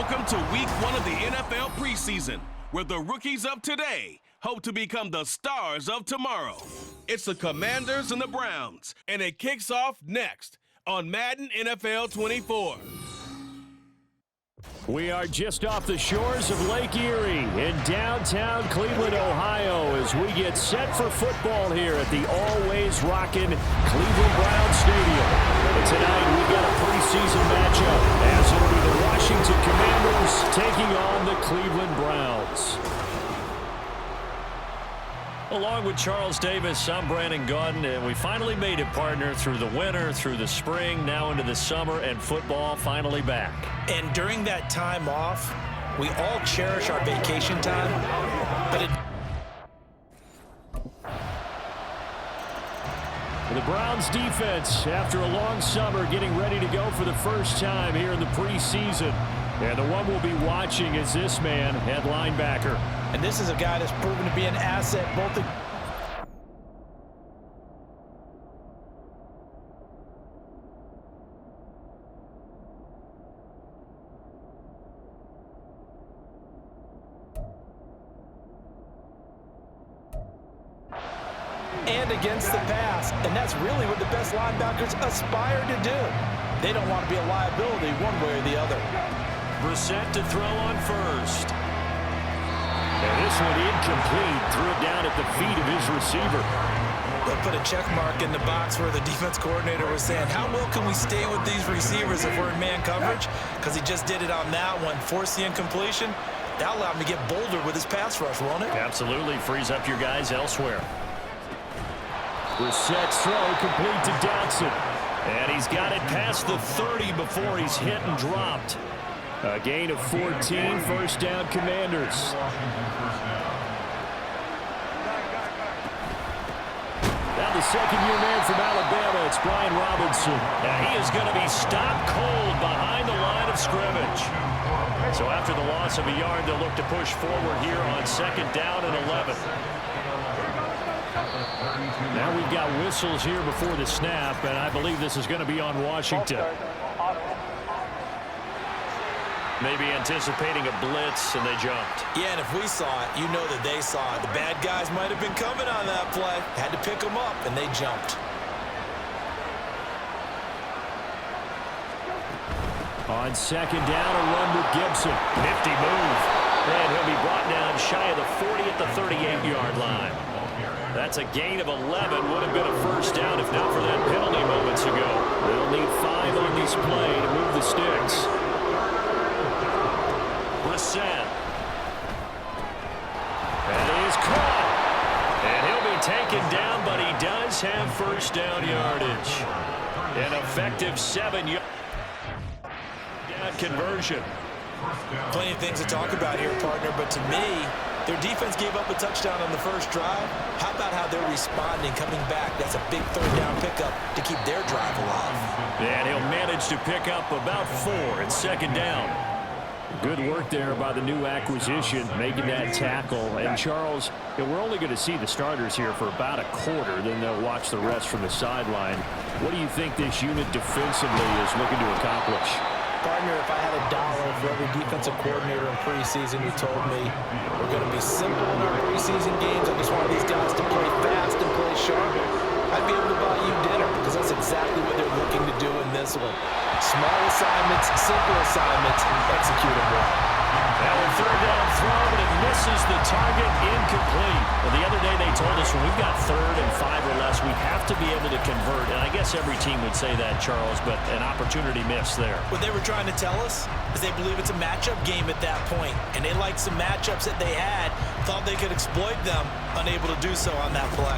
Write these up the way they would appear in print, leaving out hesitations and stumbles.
Welcome to week 1 of the NFL preseason, where the rookies of today hope to become the stars of tomorrow. It's the Commanders and the Browns, and it kicks off next on Madden NFL 24. We are just off the shores of Lake Erie in downtown Cleveland, Ohio, as we get set for football here at the always rockin' Cleveland Browns Stadium. And tonight we got a preseason matchup, as it'll be the Washington Commanders taking on the Cleveland Browns. Along with Charles Davis, I'm Brandon Gaudin, and we finally made it, partner, through the winter, through the spring, now into the summer, and football finally back. And during that time off, we all cherish our vacation time, but the Browns defense, after a long summer, getting ready to go for the first time here in the preseason. And the one we'll be watching is this man at linebacker. And this is a guy that's proven to be an asset both and against the pass. And that's really what the best linebackers aspire to do. They don't want to be a liability one way or the other. PreSzn to throw on first. And this one incomplete. Threw it down at the feet of his receiver. They'll put a check mark in the box where the defense coordinator was saying, how well can we stay with these receivers if we're in man coverage? Because he just did it on that one, forced the incompletion. That'll allow him to get bolder with his pass rush, won't it? Absolutely. Frees up your guys elsewhere. PreSzn's throw complete to Dotson. And he's got it past the 30 before he's hit and dropped. A gain of 14, first down Commanders. Now the second-year man from Alabama, it's Brian Robinson. And he is going to be stopped cold behind the line of scrimmage. So after the loss of a yard, they'll look to push forward here on second down and 11. Now we've got whistles here before the snap, and I believe this is going to be on Washington. Maybe anticipating a blitz, and they jumped. Yeah, and if we saw it, you know that they saw it. The bad guys might have been coming on that play. Had to pick them up, and they jumped. On second down, a run with Gibson. Nifty move. And he'll be brought down shy of the 40 at the 38-yard line. That's a gain of 11. Would have been a first down if not for that penalty moments ago. They'll need 5 on this play to move the sticks. PreSzn. That is caught. And he'll be taken down, but he does have first down yardage. An effective 7-yard conversion. Plenty of things to talk about here, partner, but to me, their defense gave up a touchdown on the first drive. How about how they're responding, coming back? That's a big third down pickup to keep their drive alive. And he'll manage to pick up about 4 at second down. Good work there by the new acquisition, making that tackle. And, Charles, we're only going to see the starters here for about a quarter, then they'll watch the rest from the sideline. What do you think this unit defensively is looking to accomplish? Partner, if I had $1 for every defensive coordinator in preseason who told me we're going to be simple in our preseason games, I just want these guys to play fast and play sharp, I'd be able to buy you dinner, because that's exactly what they're looking to do in this one. Small assignments, simple assignments, execute them well. Now a third down throw, but it misses the target, incomplete. Well, the other day they told us when we've got 3rd and 5 or less, we have to be able to convert. And I guess every team would say that, Charles, but an opportunity missed there. What they were trying to tell us is they believe it's a matchup game at that point, and they liked some matchups that they had, thought they could exploit them, unable to do so on that play.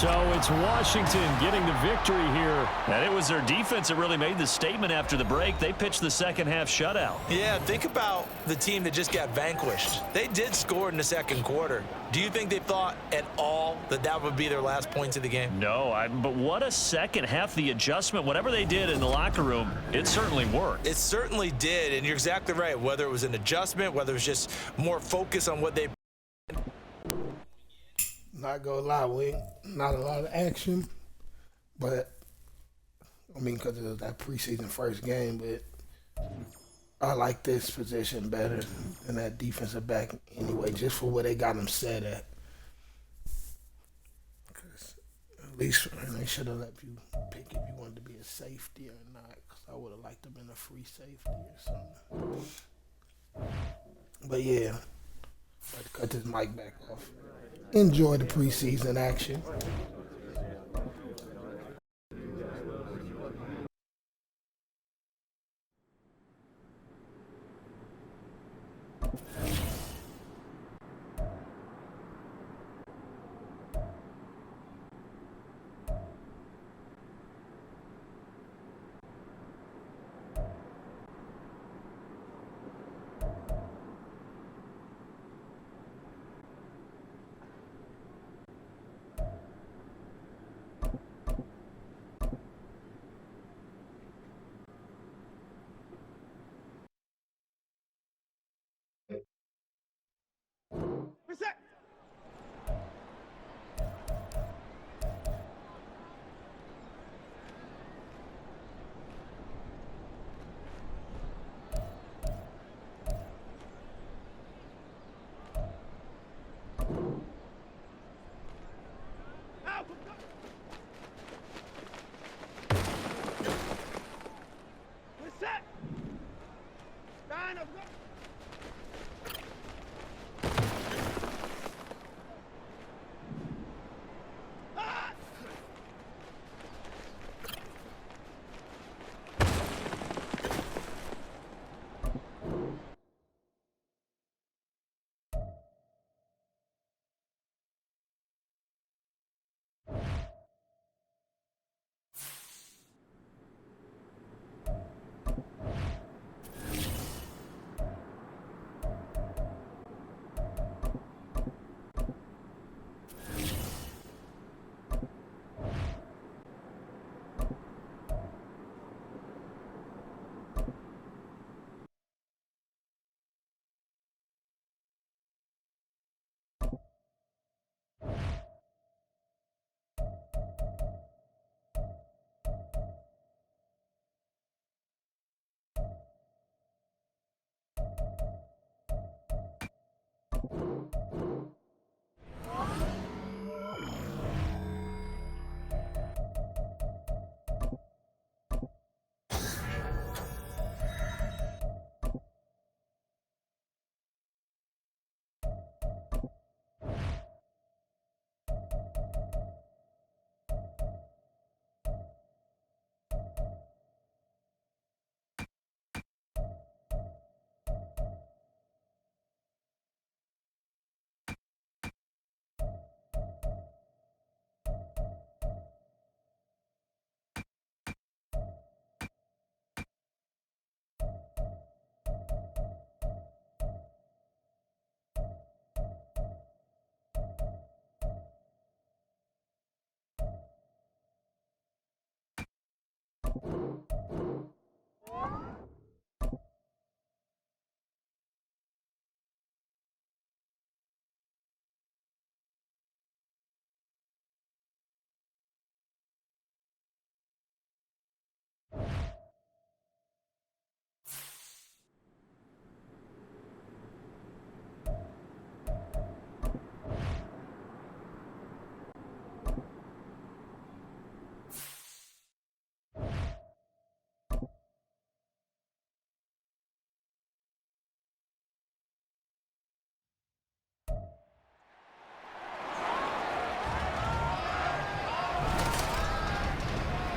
So it's Washington getting the victory here. And it was their defense that really made the statement after the break. They pitched the second half shutout. Yeah, think about the team that just got vanquished. They did score in the second quarter. Do you think they thought at all that that would be their last points of the game? No, but what a second half. The adjustment, whatever they did in the locker room, it certainly worked. It certainly did, and you're exactly right. Whether it was an adjustment, whether it was just more focus on what they... Not gonna lie, not a lot of action, but I mean, because it was that preseason first game, but I like this position better than that defensive back anyway, just for where they got him set at. Because at least they should have let you pick if you wanted to be a safety or not, because I would have liked them in a free safety or something. But yeah, I had to cut this mic back off. Enjoy the preseason action.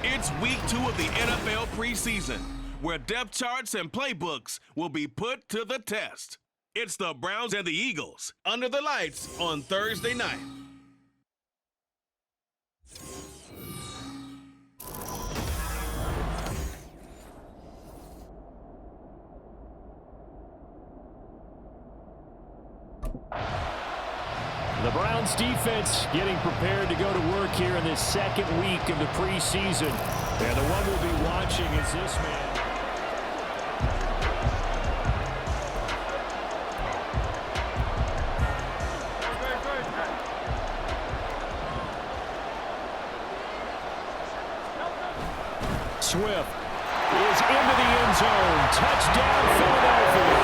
It's week 2 of the NFL preseason, where depth charts and playbooks will be put to the test. It's the Browns and the Eagles under the lights on Thursday night. Browns defense getting prepared to go to work here in this second week of the preseason. And the one we'll be watching is this man. Swift is into the end zone. Touchdown, Philadelphia.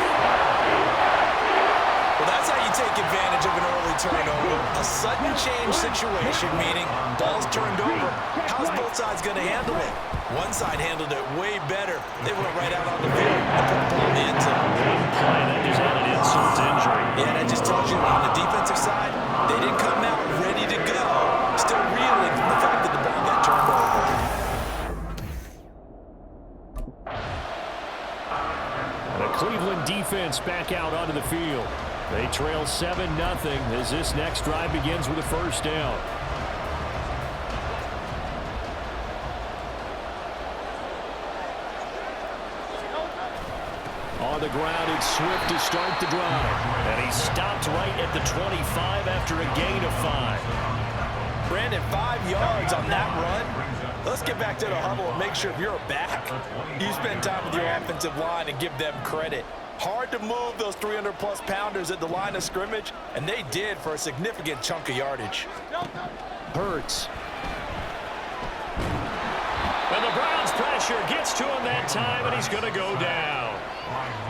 Well, that's how you take advantage of an early turnover. A sudden change situation, meaning ball's turned over. How's both sides going to handle it? One side handled it way better. They went right out on the field and put the ball in the end zone. Play that just had an insult to injury. Yeah, that just tells you on the defensive side, they didn't come out ready to go. Still reeling from the fact that the ball got turned over. The Cleveland defense back out onto the field. They trail 7-0 as this next drive begins with a first down. On the ground, it's Swift to start the drive. And he stopped right at the 25 after a gain of 5. Brandon, 5 yards on that run. Let's get back to the huddle and make sure if you're a back, you spend time with your offensive line and give them credit. Hard to move those 300-plus pounders at the line of scrimmage, and they did for a significant chunk of yardage. Hurts. And the Browns pressure gets to him that time, and he's going to go down.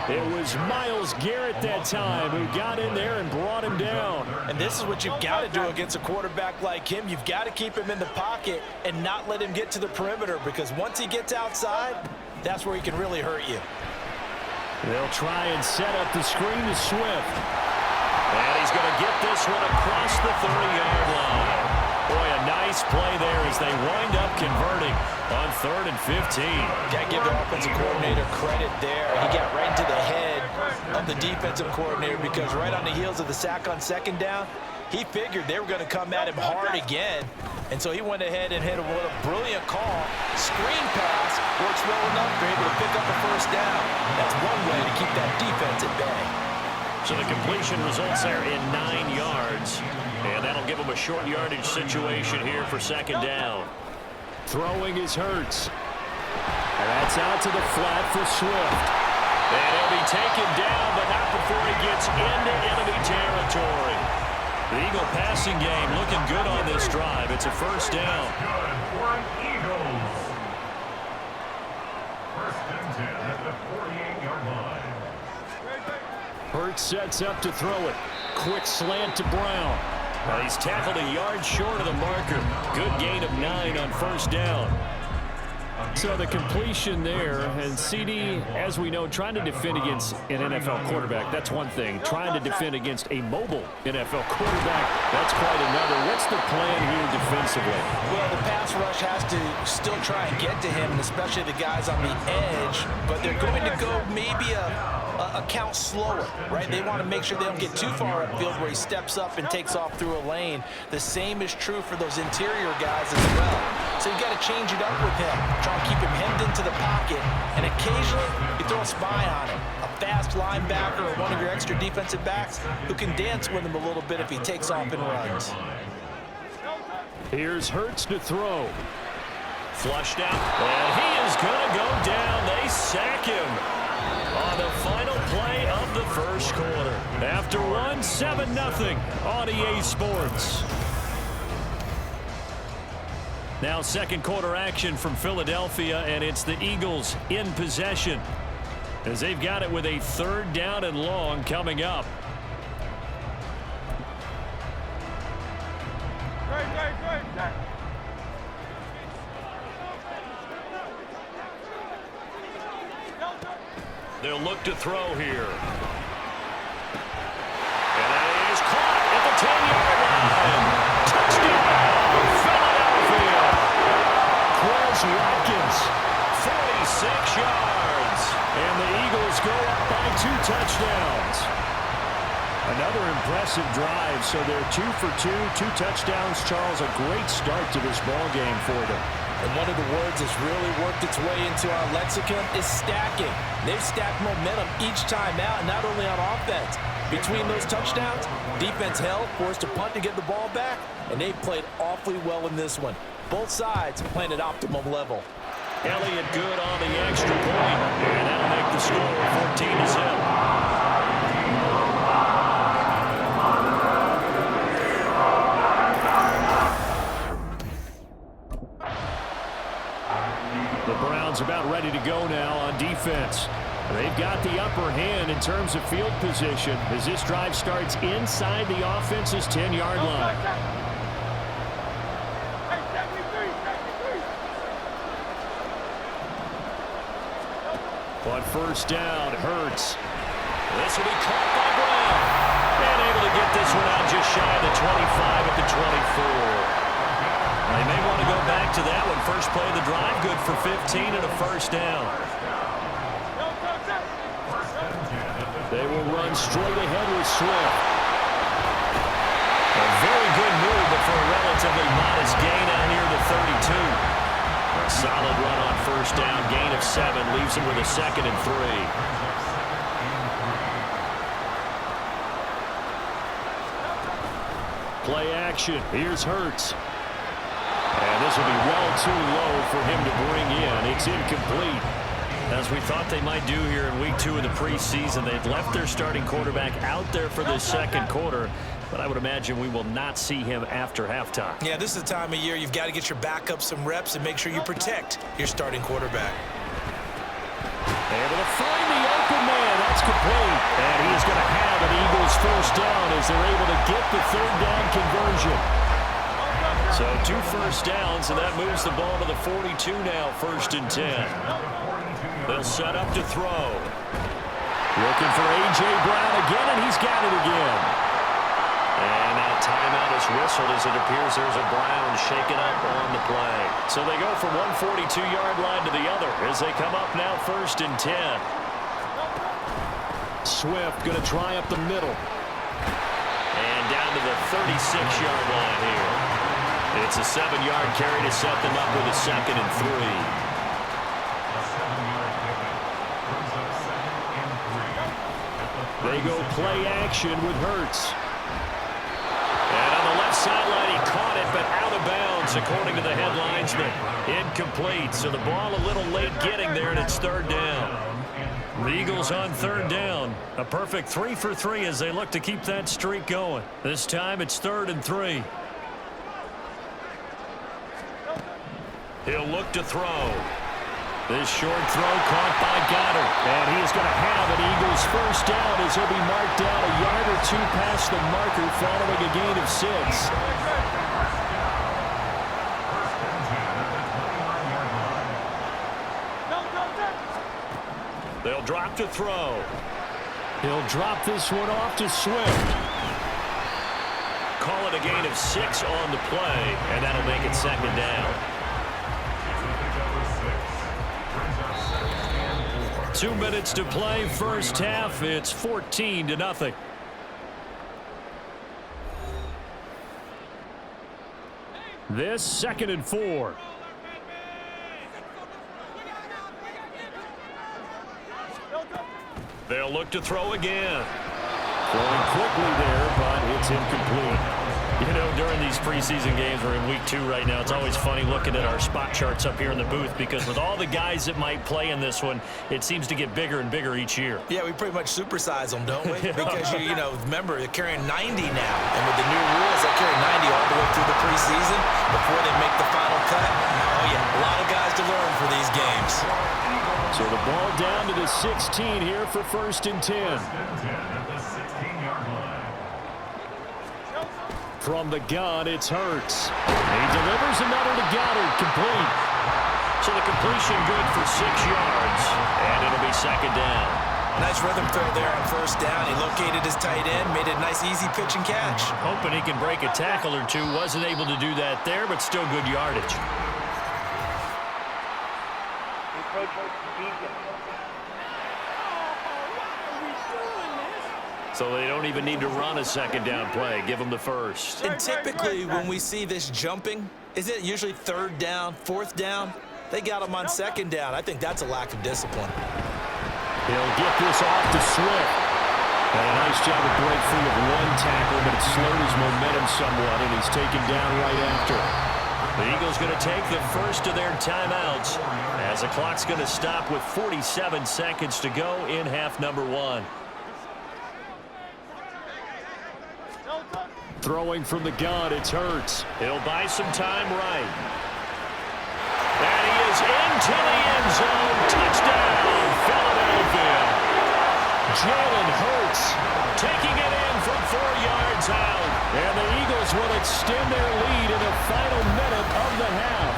It was Myles Garrett that time who got in there and brought him down. And this is what you've got to do against a quarterback like him. You've got to keep him in the pocket and not let him get to the perimeter, because once he gets outside, that's where he can really hurt you. They'll try and set up the screen to Swift. And he's going to get this one across the 30-yard line. Boy, a nice play there as they wind up converting on 3rd and 15. Got to give the offensive coordinator credit there. He got right into the head of the defensive coordinator, because right on the heels of the sack on 2nd down, he figured they were going to come at him hard again. And so he went ahead and hit him with a brilliant call. Screen pass works well enough. They're able to pick up a first down. That's one way to keep that defense at bay. So the completion results there in 9 yards. And that'll give him a short yardage situation here for 2nd down. Throwing is Hurts. And that's out to the flat for Swift. And he'll be taken down, but not before he gets into enemy territory. The Eagle passing game looking good on this drive. It's a first down. Hurts sets up to throw it. Quick slant to Brown. Well, he's tackled a yard short of the marker. Good gain of 9 on first down. So the completion there, and CD, as we know, trying to defend against an NFL quarterback, that's one thing. Trying to defend against a mobile NFL quarterback, that's quite another. What's the plan here defensively? Well, the pass rush has to still try and get to him, and especially the guys on the edge, but they're going to go maybe a count slower, right? They want to make sure they don't get too far upfield where he steps up and takes off through a lane. The same is true for those interior guys as well. So you got to change it up with him. Try and keep him hemmed into the pocket, and occasionally you throw a spy on him. A fast linebacker or one of your extra defensive backs who can dance with him a little bit if he takes off and runs. Here's Hurts to throw. Flushed out, and he is going to go down. They sack him on the final play of the first quarter. After one, 7-0 on EA Sports. Now 2nd quarter action from Philadelphia, and it's the Eagles in possession as they've got it with a 3rd down and long coming up. They'll look to throw here. And that is caught at the 10-yard line. Touchdown, Philadelphia. Quez Watkins. 46 yards. And the Eagles go up by 2 touchdowns. Another impressive drive, so they're 2 for 2, 2 touchdowns. Charles, a great start to this ball game for them. And one of the words that's really worked its way into our lexicon is stacking. They've stacked momentum each time out, and not only on offense. Between those touchdowns, defense held, forced a punt to get the ball back, and they've played awfully well in this one. Both sides playing at optimum level. Elliott good on the extra point, and that'll make the score 14-7. The Browns about ready to go now on defense. They've got the upper hand in terms of field position as this drive starts inside the offense's 10-yard line. On first down, Hurts. This will be caught by Brown. And able to get this one out just shy of the 25 at the 24. They may want to go back to that one. First play of the drive, good for 15 and a first down. They will run straight ahead with Swift. A very good move, but for a relatively modest gain out near the 32. A solid run on first down, gain of 7, leaves him with a 2nd and 3. Play action. Here's Hurts. And this will be well too low for him to bring in. It's incomplete. As we thought they might do here in week 2 of the preseason, they've left their starting quarterback out there for this second quarter. But I would imagine we will not see him after halftime. Yeah, this is the time of year you've got to get your backup some reps and make sure you protect your starting quarterback. Able to find the open man. That's complete. And he is going to have an Eagles first down as they're able to get the third down conversion. So 2 first downs, and that moves the ball to the 42 now, 1st and 10. They'll set up to throw. Looking for A.J. Brown again, and he's got it again. And that timeout is whistled as it appears there's a Brown shaken up on the play. So they go from one 42-yard line to the other as they come up now 1st and 10. Swift going to try up the middle. And down to the 36-yard line here. It's a 7-yard carry to set them up with a 2nd and 3. They go play action with Hurts. And on the left sideline, he caught it, but out of bounds, according to the headlinesman. Incomplete, so the ball a little late getting there, and it's 3rd down. The Eagles on 3rd down. A perfect 3 for 3 as they look to keep that streak going. This time it's 3rd and 3. He'll look to throw. This short throw caught by Gouda. And he is going to have an Eagles first down as he'll be marked down a yard or 2 past the marker following a gain of 6. They'll drop to throw. He'll drop this one off to Swift. Call it a gain of 6 on the play, and that'll make it 2nd down. 2 minutes to play, first half. It's 14-0. This 2nd and 4. They'll look to throw again. Throwing quickly there, but it's incomplete. You know, during these preseason games, we're in week 2 right now. It's always funny looking at our spot charts up here in the booth because with all the guys that might play in this one, it seems to get bigger and bigger each year. Yeah, we pretty much supersize them, don't we? Because, you know, remember, they're carrying 90 now. And with the new rules, they carry 90 all the way through the preseason before they make the final cut. Oh, yeah, a lot of guys to learn for these games. So the ball down to the 16 here for 1st and 10. From the gun, it's Hurts. He delivers another to Goddard, complete. So the completion good for 6 yards, and it'll be 2nd down. Nice rhythm throw there on first down. He located his tight end, made it a nice, easy pitch and catch. Hoping he can break a tackle or 2. Wasn't able to do that there, but still good yardage. So they don't even need to run a 2nd down play. Give them the first. And typically when we see this jumping, Isn't it usually third down, fourth down? They got him on second down. I think that's a lack of discipline. He'll get this off to Swift. And a nice job to break free of one tackle, but it slowed his momentum somewhat, and he's taken down right after. The Eagles going to take the first of their timeouts as the clock's going to stop with 47 seconds to go in half number 1. Throwing from the gun, it's Hurts. He'll buy some time right. And he is into the end zone. Touchdown, Philadelphia. Jalen Hurts Taking it in from 4 yards out. and the Eagles will extend their lead in the final minute of the half.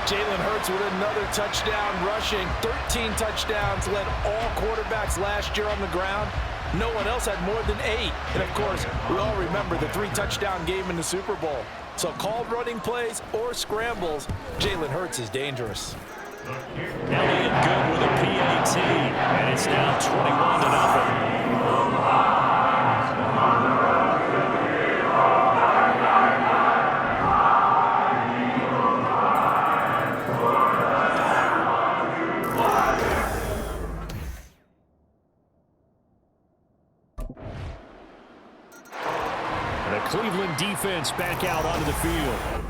Jalen Hurts with another touchdown rushing. 13 touchdowns, led all quarterbacks last year on the ground. No one else had more than 8. And, of course, we all remember the 3-touchdown game in the Super Bowl. So called running plays or scrambles, Jalen Hurts is dangerous. Elliott good with a PAT. And it's now 21-0. Cleveland defense back out onto the field.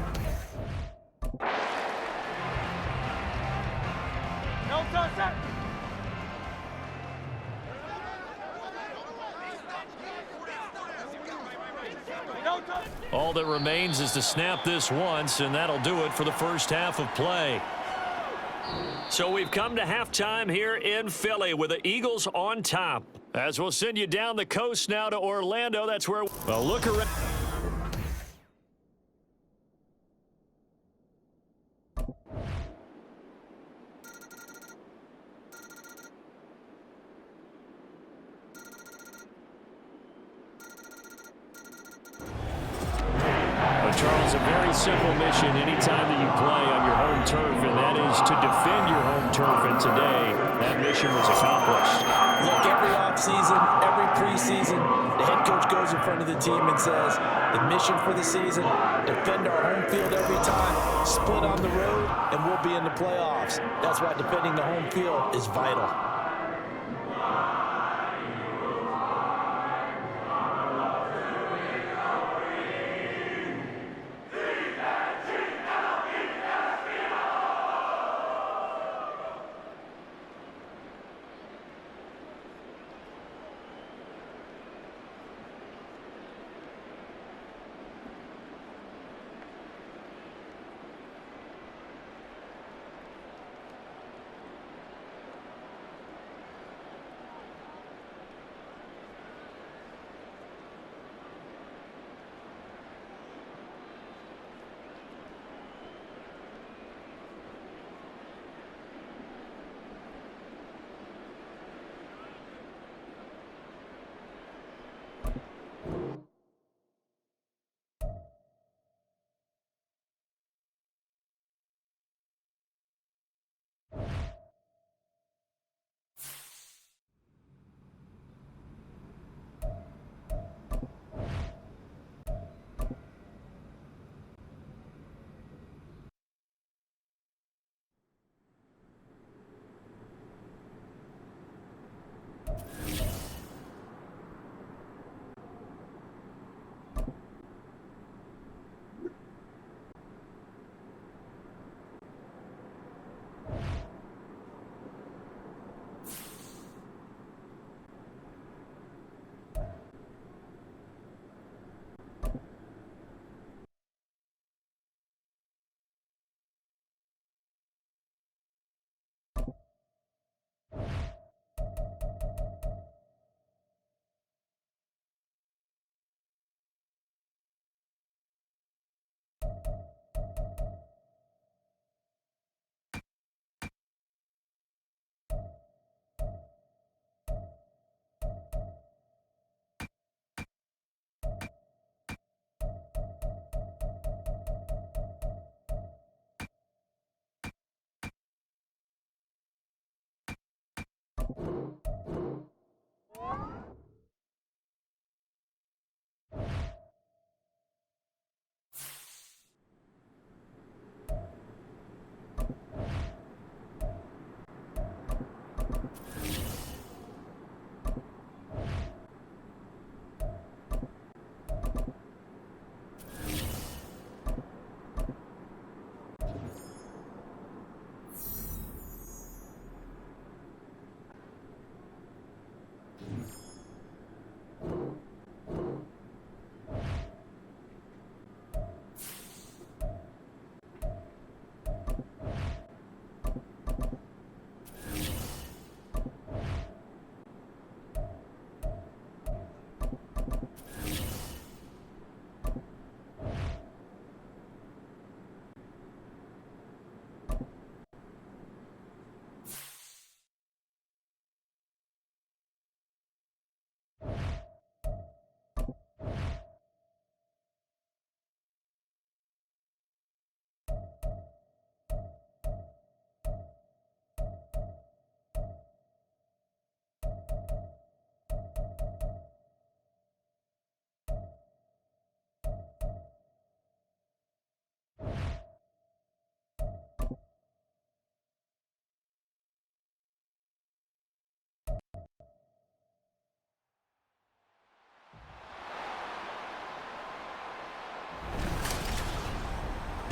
All that remains is to snap this once, and that'll do it for the first half of play. So we've come to halftime here in Philly with the Eagles on top. As we'll send you down the coast now to Orlando. That's where we'll look around. Charles, a very simple mission anytime that you play on your home turf, and that is to defend your home turf. And today, that mission was accomplished. Look, every offseason, every preseason, the head coach goes in front of the team and says, the mission for the season, defend our home field every time, split on the road, and we'll be in the playoffs. That's why defending the home field is vital.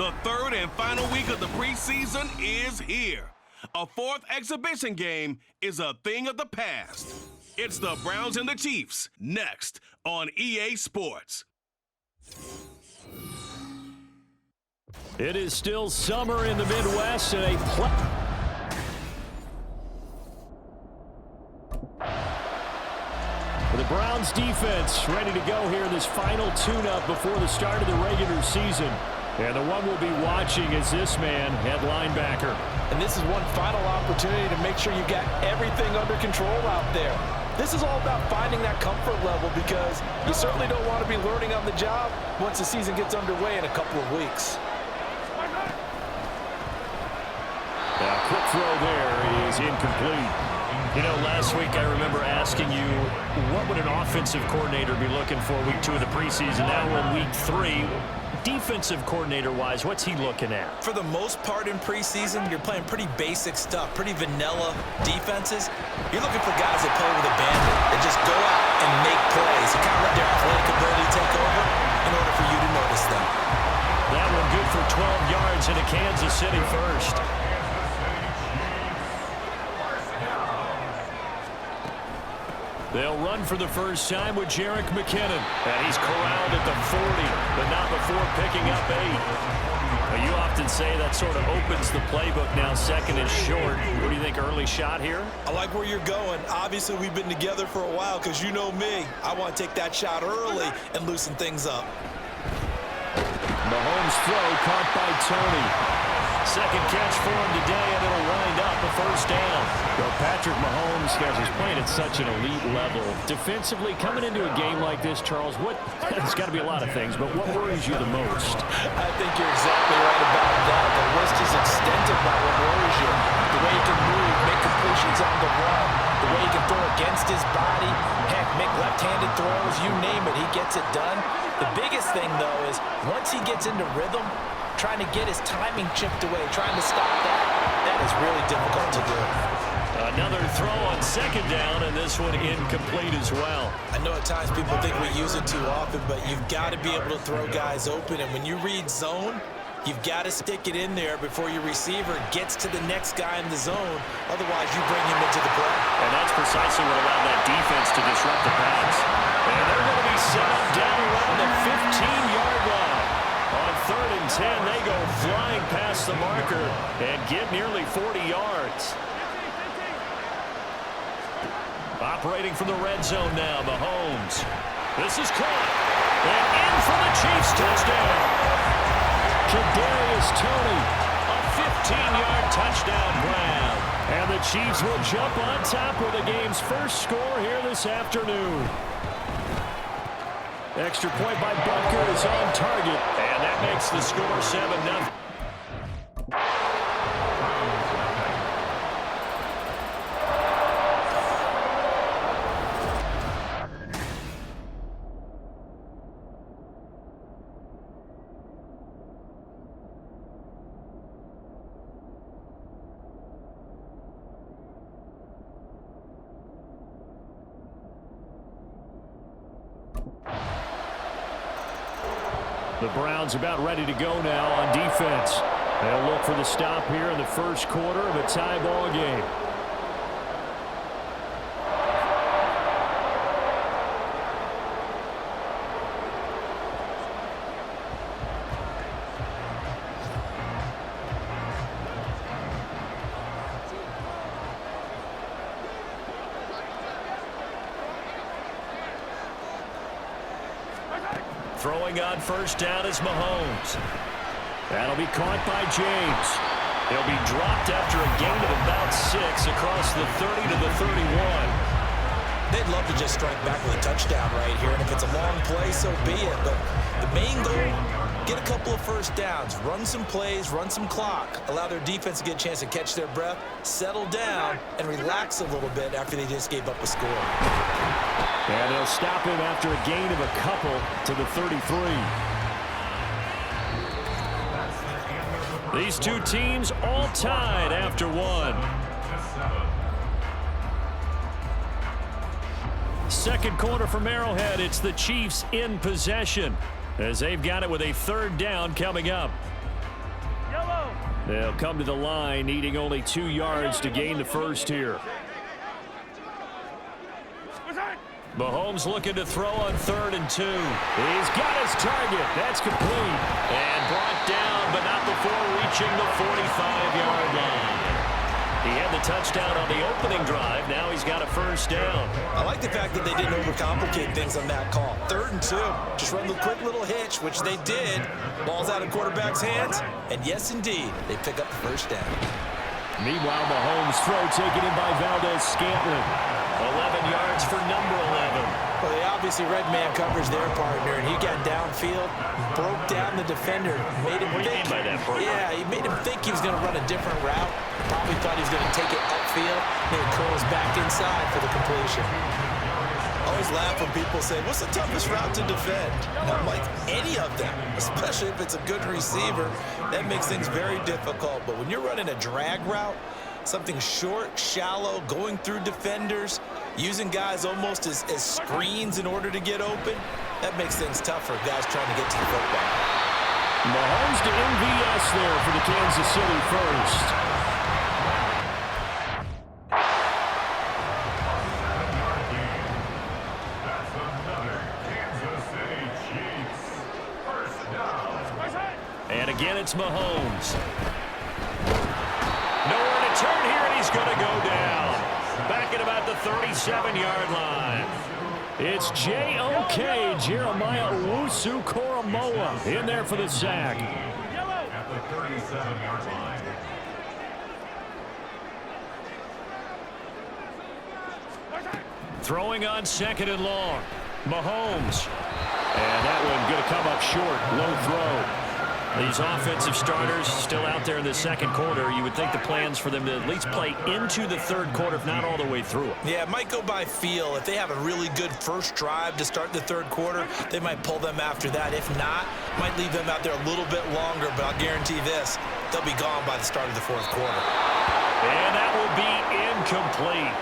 The third and final week of the preseason is here. A fourth exhibition game is a thing of the past. It's the Browns and the Chiefs, next on EA Sports. It is still summer in the Midwest and the Browns defense ready to go here in this final tune-up before the start of the regular season. And the one we'll be watching is this man at linebacker. And this is one final opportunity to make sure you got everything under control out there. This is all about finding that comfort level because you certainly don't want to be learning on the job once the season gets underway in a couple of weeks. A quick throw there is incomplete. You know, last week I remember asking you what would an offensive coordinator be looking for week 2 of the preseason. Now we're in week 3. Defensive coordinator-wise, what's he looking at? For the most part in preseason, you're playing pretty basic stuff, pretty vanilla defenses. You're looking for guys that play with abandon, that just go out and make plays and kind of let their athletic ability take over in order for you to notice them. That one good for 12 yards into Kansas City first. They'll run for the first time with Jerick McKinnon. And he's corralled at the 40, but not before picking up 8. You often say that sort of opens the playbook now. Second and short. What do you think, early shot here? I like where you're going. Obviously, we've been together for a while because you know me. I want to take that shot early and loosen things up. Mahomes' throw caught by Tony. Second catch for him today, and it'll wind up a first down. Well, Patrick Mahomes, guys, is playing at such an elite level. Defensively, coming into a game like this, Charles, it's got to be a lot of things, but what worries you the most? I think you're exactly right about that. The list is extended by what worries you. The way he can move, make completions on the run, the way he can throw against his body, heck, make left-handed throws, you name it, he gets it done. The biggest thing, though, is once he gets into rhythm, trying to get his timing chipped away, trying to stop that is really difficult to do. Another throw on second down, and this one incomplete as well. I know at times people think we use it too often, but you've got to be able to throw guys open, and when you read zone, you've got to stick it in there before your receiver gets to the next guy in the zone. Otherwise, you bring him into the play. And that's precisely what allowed that defense to disrupt the pass. And they're going to be set up down around the 15-yard line. On 3rd and 10, they go flying past the marker and get nearly 40 yards. Operating from the red zone now, Mahomes. This is caught. And in for the Chiefs touchdown. Kadarius Toney. A 15-yard touchdown grab. And the Chiefs will jump on top with the game's first score here this afternoon. Extra point by Butker is on target. And that makes the score 7-0. The Browns about ready to go now on defense. They'll look for the stop here in the first quarter of a tie ball game. Throwing on first down is Mahomes. That'll be caught by James. He'll be dropped after a gain of about 6 across the 30 to the 31. They'd love to just strike back with a touchdown right here, and if it's a long play, so be it. But the main goal, get a couple of first downs, run some plays, run some clock, allow their defense to get a chance to catch their breath, settle down, and relax a little bit after they just gave up a score. And they'll stop him after a gain of a couple to the 33. These two teams all tied after one. Second quarter from Arrowhead, it's the Chiefs in possession as they've got it with a 3rd down coming up. They'll come to the line, needing only 2 yards to gain the first here. Mahomes looking to throw on 3rd and 2. He's got his target. That's complete. And brought down, but not before reaching the 45-yard line. He had the touchdown on the opening drive. Now he's got a first down. I like the fact that they didn't overcomplicate things on that call. 3rd and 2. Just run the quick little hitch, which they did. Ball's out of quarterback's hands. And yes, indeed, they pick up the first down. Meanwhile, Mahomes' throw taken in by Valdez-Scantling. 11 yards for number 11. Well, they obviously red man coverage their partner, and he got downfield, broke down the defender, made him What do you think. mean by that, Bert? Yeah, he made him think he was going to run a different route. Probably thought he was going to take it upfield, and it curls back inside for the completion. Always laugh when people say, what's the toughest route to defend? And I'm like, any of them, especially if it's a good receiver. That makes things very difficult. But when you're running a drag route, something short, shallow, going through defenders, using guys almost as screens in order to get open, that makes things tough for guys trying to get to the football. Mahomes to MVS there for the Kansas City first. And again, it's Mahomes. Nowhere to turn here, and he's going to go down. Back at about the 37-yard line. It's J.O.K. Jeremiah Owusu-Koramoah in there for the sack. At the 37-yard line. Throwing on 2nd and long. Mahomes. And that one going to come up short. Low throw. These offensive starters still out there in the second quarter. You would think the plan's for them to at least play into the 3rd quarter, if not all the way through it. Yeah, it might go by feel. If they have a really good first drive to start the 3rd quarter, they might pull them after that. If not, might leave them out there a little bit longer, but I'll guarantee this, they'll be gone by the start of the 4th quarter. And that will be incomplete.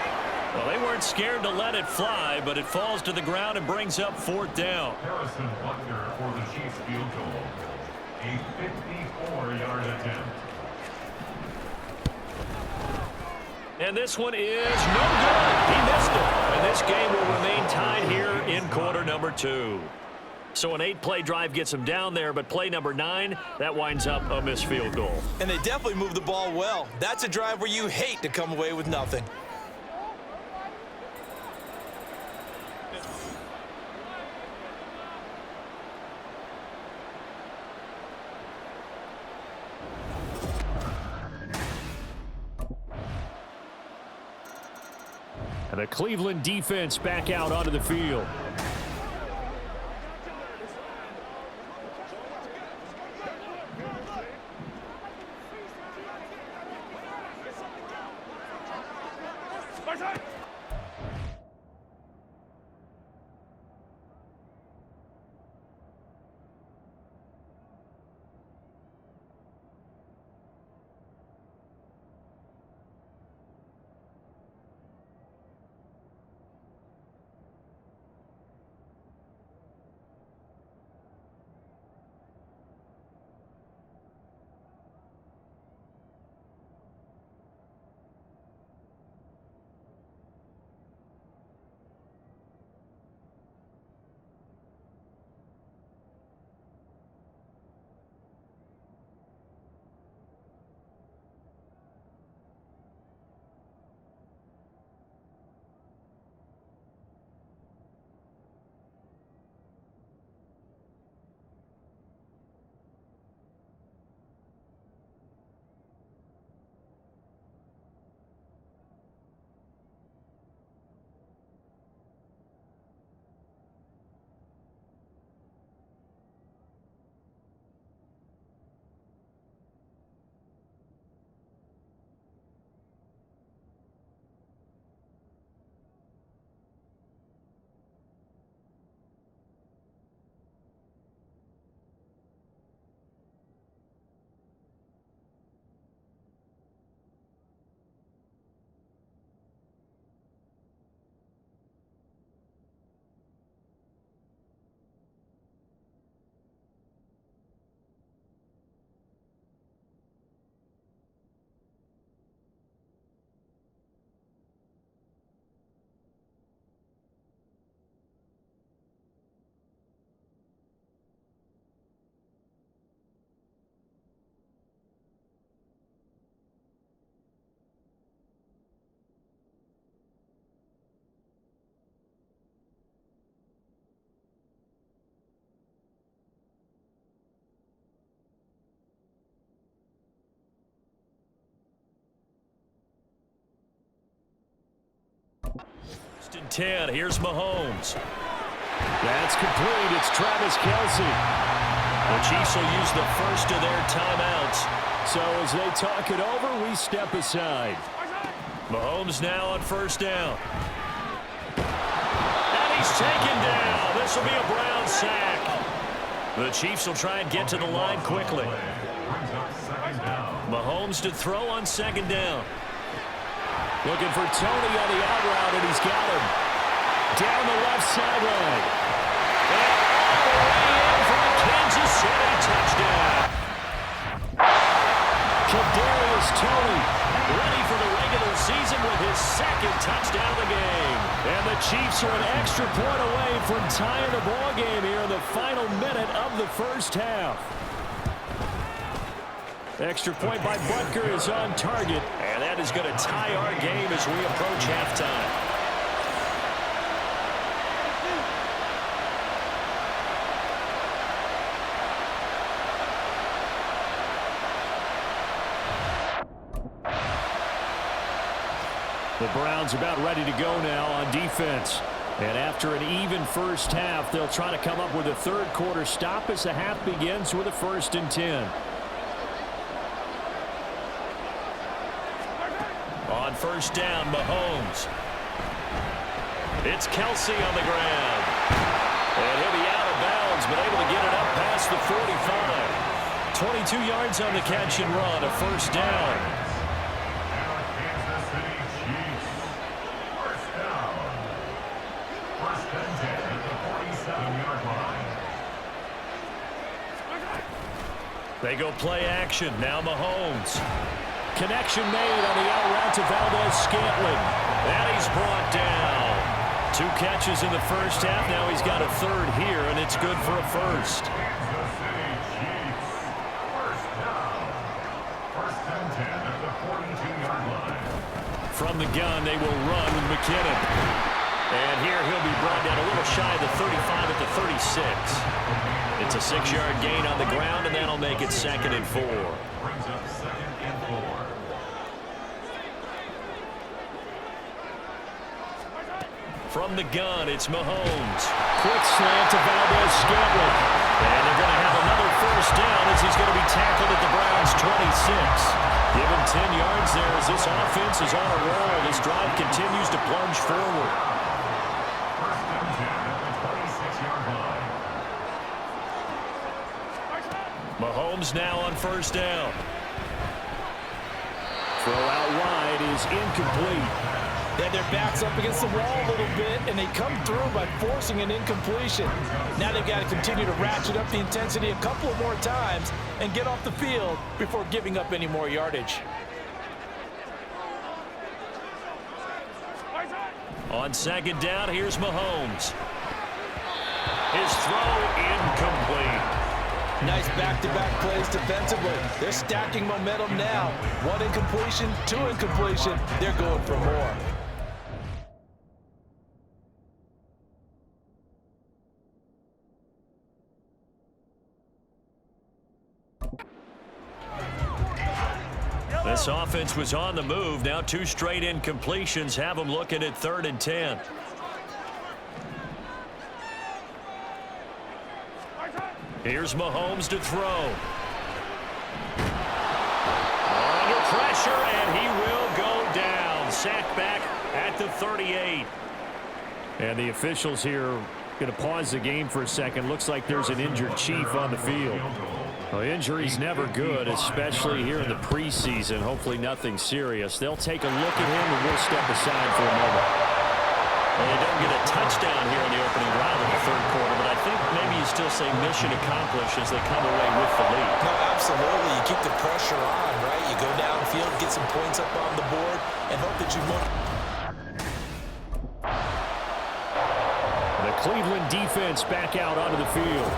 Well, they weren't scared to let it fly, but it falls to the ground and brings up 4th down. Harrison Butker for the Chiefs field goal. A 54-yard attempt. And this one is no good. He missed it. And this game will remain tied here in quarter number 2. So an 8-play drive gets him down there, but play number 9, that winds up a missed field goal. And they definitely moved the ball well. That's a drive where you hate to come away with nothing. And the Cleveland defense back out onto the field. First and 10. Here's Mahomes. That's complete. It's Travis Kelce. The Chiefs will use the first of their timeouts. So as they talk it over, we step aside. Mahomes now on first down. And he's taken down. This will be a Brown sack. The Chiefs will try and get to the line quickly. Mahomes to throw on second down. Looking for Tony on the out route, and he's got him. Down the left sideline. And all the way in for a Kansas City touchdown. Kadarius Toney Ready for the regular season with his second touchdown of the game. And the Chiefs are an extra point away from tying the ball game here in the final minute of the first half. Extra point by Butker is on target. And that is going to tie our game as we approach halftime. The Browns about ready to go now on defense. And after an even first half, they'll try to come up with a third quarter stop as the half begins with a 1st and 10. On first down, Mahomes. It's Kelce on the ground. And he'll be out of bounds, but able to get it up past the 45. 22 yards on the catch and run, a first down. They go play action. Now Mahomes. Connection made on the out route to Valdez-Scantling. And he's brought down. 2 catches in the first half. Now he's got a third here, and it's good for a first. From the gun, they will run with McKinnon. And here he'll be brought down a little shy of the 35 at the 36. It's a 6-yard gain on the ground, and that'll make it 2nd and 4. Brings up 2nd and 4. From the gun, it's Mahomes. Quick slant to Valdez-Scantling. And they're going to have another first down as he's going to be tackled at the Browns' 26. Give him 10 yards there as this offense is on a roll. This drive continues to plunge forward. First and 10 at the 26-yard line. Mahomes now on first down. Throw out wide is incomplete. Then their back's up against the wall a little bit, and they come through by forcing an incompletion. Now they've got to continue to ratchet up the intensity a couple of more times and get off the field before giving up any more yardage. On second down, here's Mahomes. His throw incomplete. Nice back-to-back plays defensively. They're stacking momentum now. 1 incompletion, 2 incompletion. They're going for more. This offense was on the move. Now 2 straight incompletions have them looking at 3rd and 10. Here's Mahomes to throw. Under pressure, and he will go down. Sacked back at the 38. And the officials here going to pause the game for a second. Looks like there's an injured Chief on the field. Well, injury's never good, especially here in the preseason. Hopefully nothing serious. They'll take a look at him, and we'll step aside for a moment. Well, they don't get a touchdown here in the opening drive of the third quarter, but I think maybe you still say mission accomplished as they come away with the lead. No, absolutely. You keep the pressure on, right? You go downfield, get some points up on the board, and hope that you won't. The Cleveland defense back out onto the field.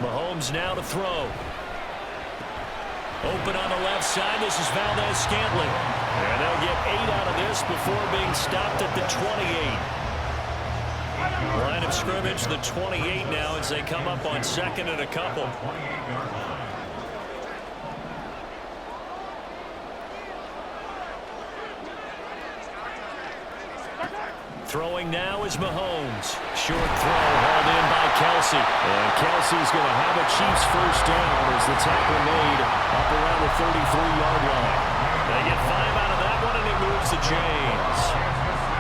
Mahomes now to throw. Open on the left side. This is Valdez-Scantling. And they'll get 8 out of this before being stopped at the 28. Line of scrimmage, the 28 now as they come up on second and a couple. Throwing now is Mahomes. Short throw hauled in by Kelsey. And Kelsey's going to have a Chiefs first down as the tackle made up around the 33-yard line. They get 5 out of that one, and he moves the chains.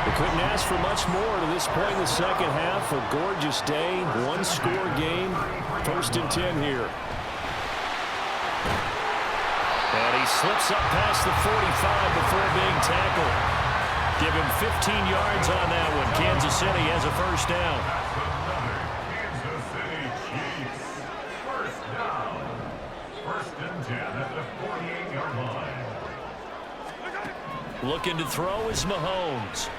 They couldn't ask for much more to this point in the second half. A gorgeous day, one-score game. First and 10 here. And he slips up past the 45 before being tackled. Give him 15 yards on that one. Kansas City has a first down. Kansas City Chiefs. First down. First and 10 at the 48-yard line. Looking to throw is Mahomes.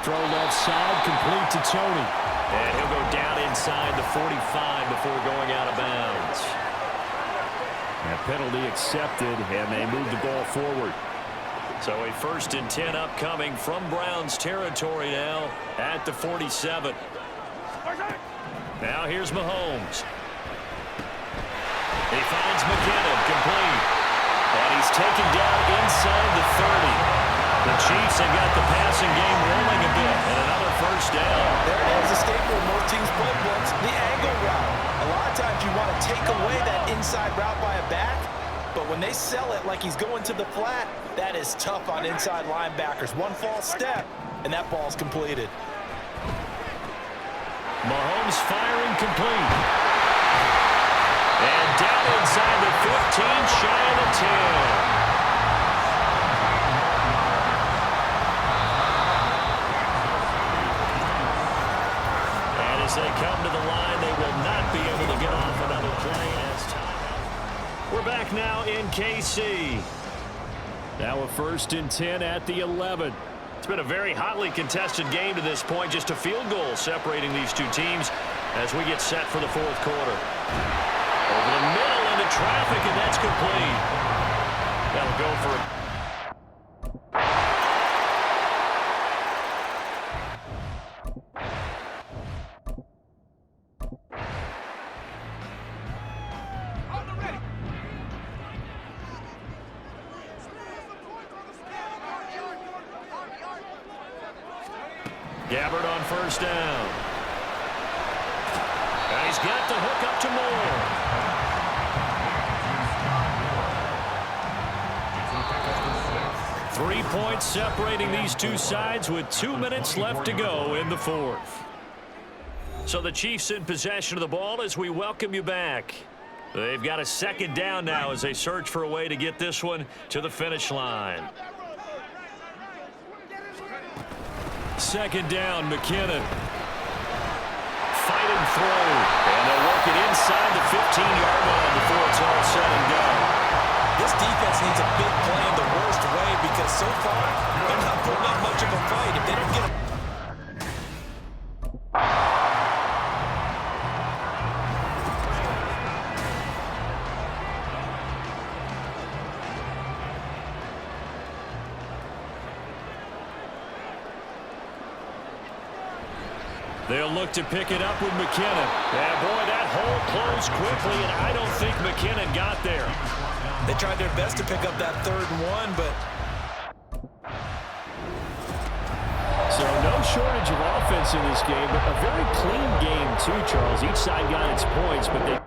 Throw left side, complete to Tony. And he'll go down inside the 45 before going out of bounds. That penalty accepted, and they move the ball forward. So a first and 10 upcoming from Browns territory now at the 47. Now here's Mahomes. He finds McKinnon, complete. And he's taken down inside the 30. The Chiefs have got the passing game rolling a bit, and another first down. There it is, a staple most teams play once, the angle route. A lot of times you want to take away that inside route by a back, but when they sell it like he's going to the flat, that is tough on inside linebackers. One false step, and that ball's completed. Mahomes firing complete. And down inside the 15, shy of the 10. And as they come to the line, they will not be able to get off another play as time. We're back now in KC. Now a first and 10 at the 11. It's been a very hotly contested game to this point. Just a field goal separating these two teams as we get set for the fourth quarter. Over the middle into traffic, and that's complete. That'll go for it. Gabbard on first down. And he's got the hook up to Moore. 3 points separating these two sides with 2 minutes left to go in the fourth. So the Chiefs in possession of the ball as we welcome you back. They've got a second down now as they search for a way to get this one to the finish line. Second down, McKinnon. Fight and throw. And they'll work it inside the 15-yard line before it's all said and done. This defense needs a big play in the worst way because so far, they're not putting up much of a fight. If they don't get a They'll look to pick it up with McKinnon. Yeah, boy, that hole closed quickly, and I don't think McKinnon got there. They tried their best to pick up that 3rd and 1, but So no shortage of offense in this game, but a very clean game too, Charles. Each side got its points, but they